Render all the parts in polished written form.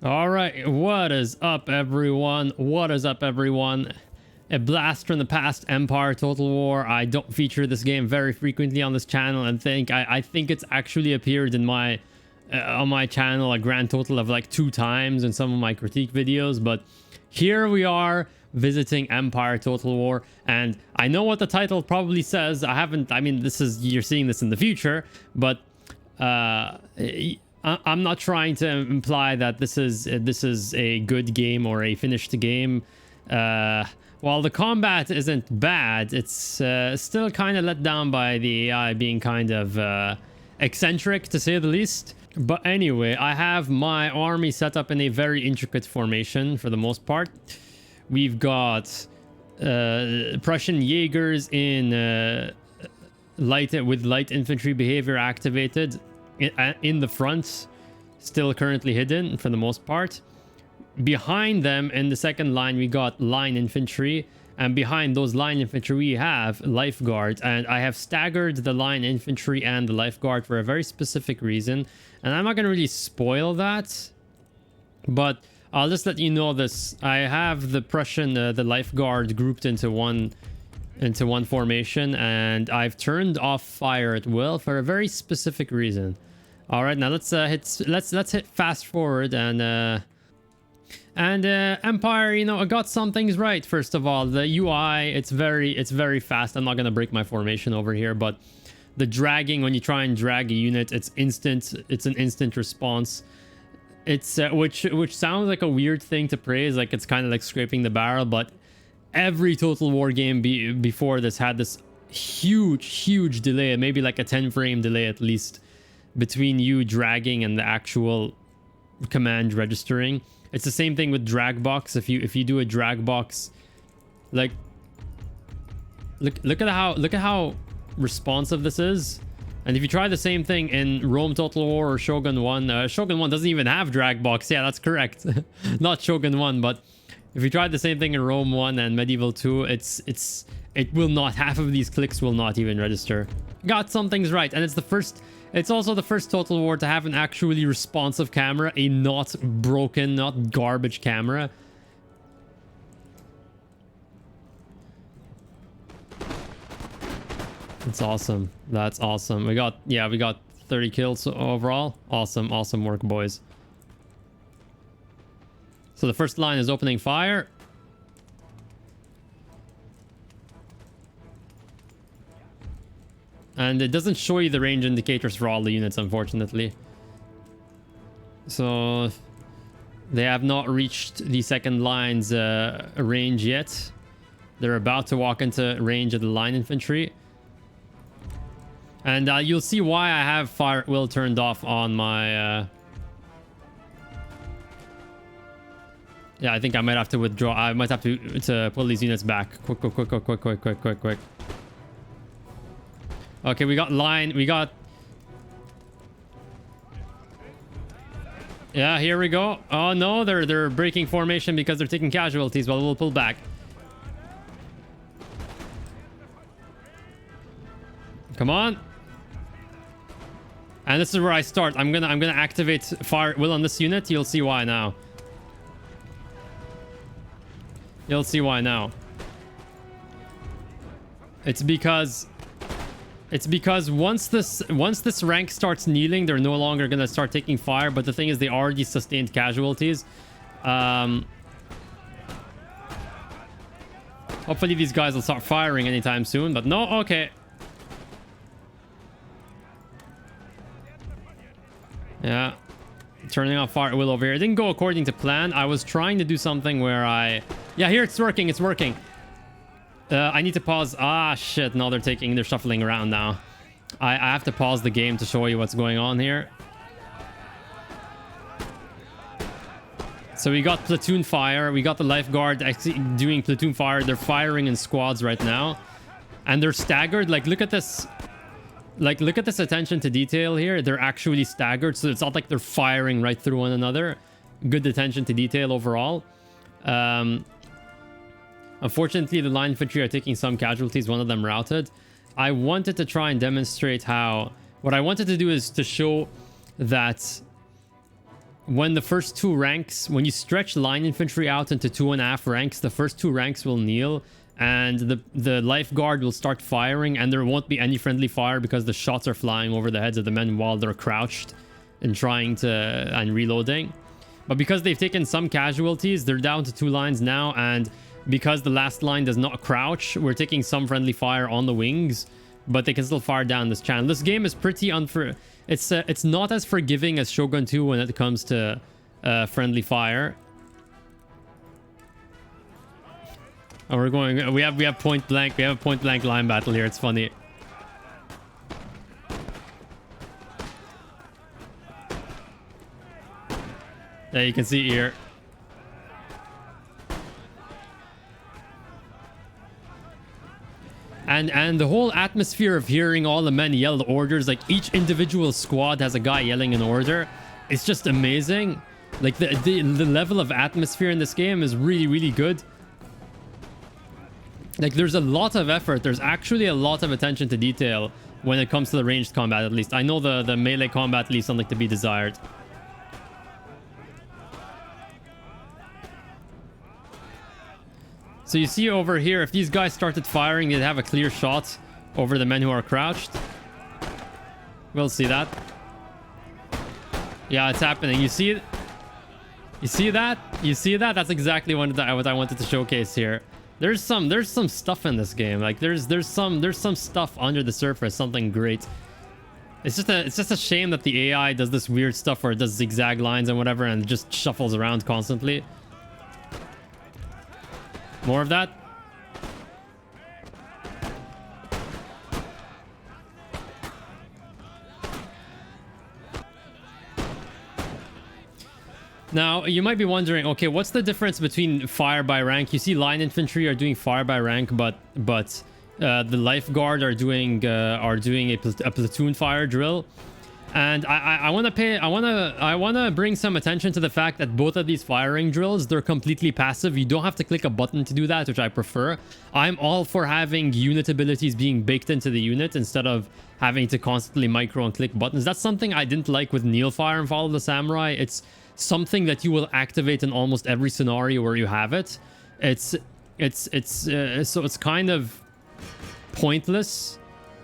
All right, what is up, everyone? What is up, everyone? A blast from the past, Empire Total War. I don't feature this game very frequently on this channel, and I think it's actually appeared in my on my channel a grand total of like 2 times in some of my critique videos. But here we are visiting Empire Total War, and I know what the title probably says. I mean, you're seeing this in the future, but I'm not trying to imply that this is a good game or a finished game. While the combat isn't bad, it's still kind of let down by the AI being kind of eccentric, to say the least. But anyway, I have my army set up in a very intricate formation for the most part. We've got Prussian Jaegers in with light infantry behavior activated in the front, still currently hidden for the most part. Behind them in the second line, we got line infantry, and behind those line infantry we have lifeguards, and I have staggered the line infantry and the lifeguard for a very specific reason, and I'm not going to really spoil that, but I'll just let you know this. I have the Prussian the lifeguard grouped into one formation, and I've turned off fire at will for a very specific reason. All right, now let's hit fast forward, and Empire, you know, I got some things right. First of all, the UI, it's very fast. I'm not gonna break my formation over here, but the dragging, when you try and drag a unit, it's instant. It's an instant response. It's which sounds like a weird thing to praise, like it's kind of like scraping the barrel, but every Total War game before this had this huge delay, maybe like a 10 frame delay at least, between you dragging and the actual command registering. It's the same thing with drag box. If you do a drag box, like look at how responsive this is. And if you try the same thing in Rome Total War or Shogun 1, Shogun 1 doesn't even have drag box. Yeah, that's correct. Not Shogun 1, but if you try the same thing in Rome 1 and Medieval 2, it will not, half of these clicks will not even register. Got some things right, and it's also the first Total War to have an actually responsive camera, a not broken, not garbage camera. That's awesome. That's awesome. We got 30 kills overall. Awesome work, boys. So the first line is opening fire. And it doesn't show you the range indicators for all the units, unfortunately. So they have not reached the second line's range yet. They're about to walk into range of the line infantry. And you'll see why I have fire at will turned off on my... Yeah, I think I might have to withdraw. I might have to pull these units back. Quick. Okay, we got line. We got... Yeah, here we go. Oh no, they're breaking formation because they're taking casualties. Well, we'll pull back. Come on. And this is where I start. I'm gonna activate fire at will on this unit. You'll see why now. You'll see why now. It's because once this rank starts kneeling, they're no longer gonna start taking fire. But the thing is, they already sustained casualties. Hopefully these guys will start firing anytime soon. But no, okay. Yeah, turning off fire at will over here. It didn't go according to plan. I was trying to do something where yeah, here it's working. It's working. I need to pause. Ah, shit. No, they're shuffling around now. I have to pause the game to show you what's going on here. So we got platoon fire. We got the lifeguard actually doing platoon fire. They're firing in squads right now. And they're staggered. Like, look at this. Like, look at this attention to detail here. They're actually staggered. So it's not like they're firing right through one another. Good attention to detail overall. Unfortunately, the line infantry are taking some casualties, one of them routed. I wanted to try and demonstrate how... What I wanted to do is to show that when the first two ranks, when you stretch line infantry out into 2.5 ranks, the first two ranks will kneel, and the lifeguard will start firing, and there won't be any friendly fire because the shots are flying over the heads of the men while they're crouched and and reloading. But because they've taken some casualties, they're down to 2 lines now, and because the last line does not crouch, we're taking some friendly fire on the wings, but they can still fire down this channel. This game is pretty it's not as forgiving as Shogun 2 when it comes to friendly fire. Oh, we have point blank. We have a point blank line battle here. It's funny. Yeah, you can see here. And the whole atmosphere of hearing all the men yell the orders, like each individual squad has a guy yelling an order. It's just amazing. Like the level of atmosphere in this game is really, really good. Like there's a lot of effort. There's actually a lot of attention to detail when it comes to the ranged combat, at least. I know the melee combat leaves something to be desired. So you see over here, if these guys started firing, they'd have a clear shot over the men who are crouched. We'll see that. Yeah, it's happening. You see it? You see that? You see that? That's exactly what I wanted to showcase here. There's some stuff in this game. Like there's some stuff under the surface, something great. It's just a shame that the AI does this weird stuff where it does zigzag lines and whatever and just shuffles around constantly. More of that. Now, you might be wondering, okay, what's the difference between fire by rank? You see line infantry are doing fire by rank, but the lifeguard are doing a platoon fire drill. And I want to bring some attention to the fact that both of these firing drills, they're completely passive. You don't have to click a button to do that, which I prefer. I'm all for having unit abilities being baked into the unit instead of having to constantly micro and click buttons. That's something I didn't like with Kneel Fire and Follow the Samurai. It's something that you will activate in almost every scenario where you have it. So it's kind of pointless.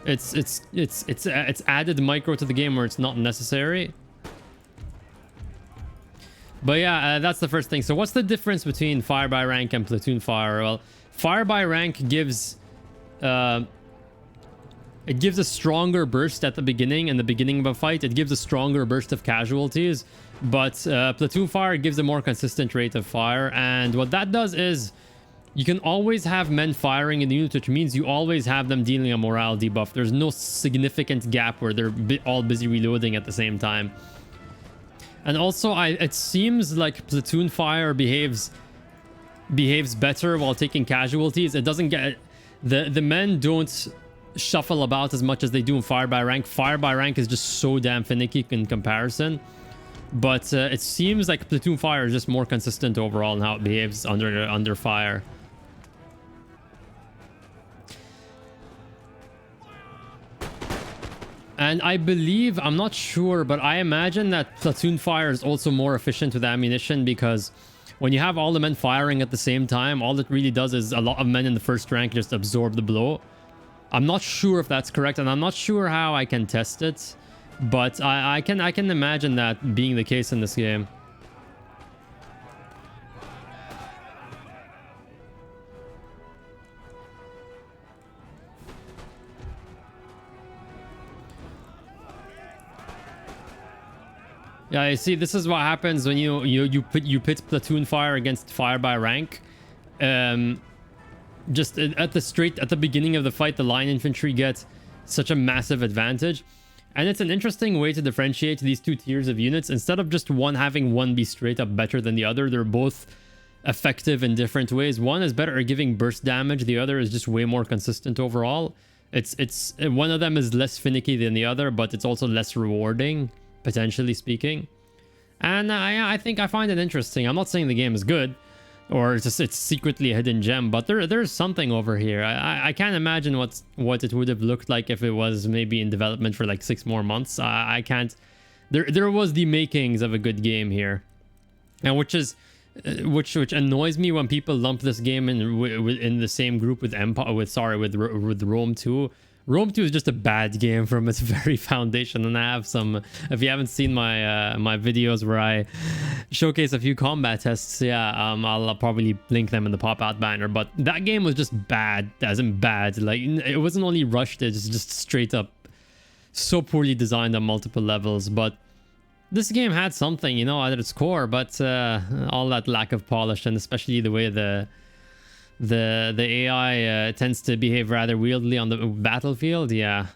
It's added micro to the game where it's not necessary. But yeah, that's the first thing. So what's the difference between fire by rank and platoon fire? Well, fire by rank gives a stronger burst at the beginning. In the beginning of a fight, it gives a stronger burst of casualties. But platoon fire gives a more consistent rate of fire. And what that does is you can always have men firing in the unit, which means you always have them dealing a morale debuff. There's no significant gap where they're all busy reloading at the same time. And also, it seems like platoon fire behaves better while taking casualties. It doesn't get... The men don't shuffle about as much as they do in fire by rank. Fire by rank is just so damn finicky in comparison. But it seems like platoon fire is just more consistent overall in how it behaves under fire. And I believe, I'm not sure, but I imagine that platoon fire is also more efficient with ammunition, because when you have all the men firing at the same time, all it really does is a lot of men in the first rank just absorb the blow. I'm not sure if that's correct, and I'm not sure how I can test it, but I can imagine that being the case in this game. Yeah, you see, this is what happens when you pit platoon fire against fire by rank. Just at the beginning of the fight, the line infantry get such a massive advantage, and it's an interesting way to differentiate these two tiers of units. Instead of just having one be straight up better than the other, they're both effective in different ways. One is better at giving burst damage. The other is just way more consistent overall. It's one of them is less finicky than the other, but it's also less rewarding, potentially speaking. And I think I find it interesting. I'm not saying the game is good or it's secretly a hidden gem, but there's something over here. I can't imagine what it would have looked like if it was maybe in development for like 6 more months. I can't there was the makings of a good game here, and which annoys me when people lump this game in the same group with with Rome 2. Rome 2 is just a bad game from its very foundation, and I have some, if you haven't seen my my videos where I showcase a few combat tests, yeah, I'll probably link them in the pop-out banner. But that game was just bad, as in bad. Like, it wasn't only rushed, it's just straight up so poorly designed on multiple levels. But this game had something, you know, at its core, but all that lack of polish, and especially the way the AI tends to behave rather weirdly on the battlefield, yeah.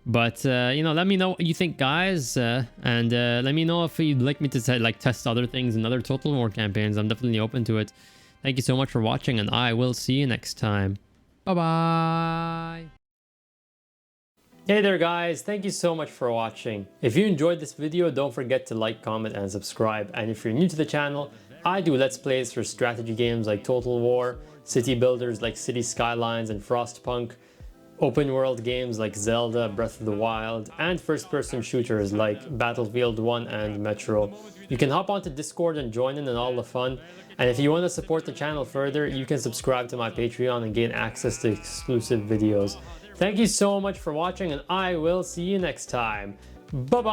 But you know, let me know what you think, guys, and let me know if you'd like me to test other things in other Total War campaigns. I'm definitely open to it. Thank you so much for watching, and I will see you next time. Bye bye. Hey there, guys, thank you so much for watching. If you enjoyed this video, don't forget to like, comment, and subscribe. And if you're new to the channel, I do Let's Plays for strategy games like Total War, city builders like City Skylines and Frostpunk, open world games like Zelda, Breath of the Wild, and first-person shooters like Battlefield 1 and Metro. You can hop onto Discord and join in on all the fun. And if you want to support the channel further, you can subscribe to my Patreon and gain access to exclusive videos. Thank you so much for watching, and I will see you next time. Bye-bye!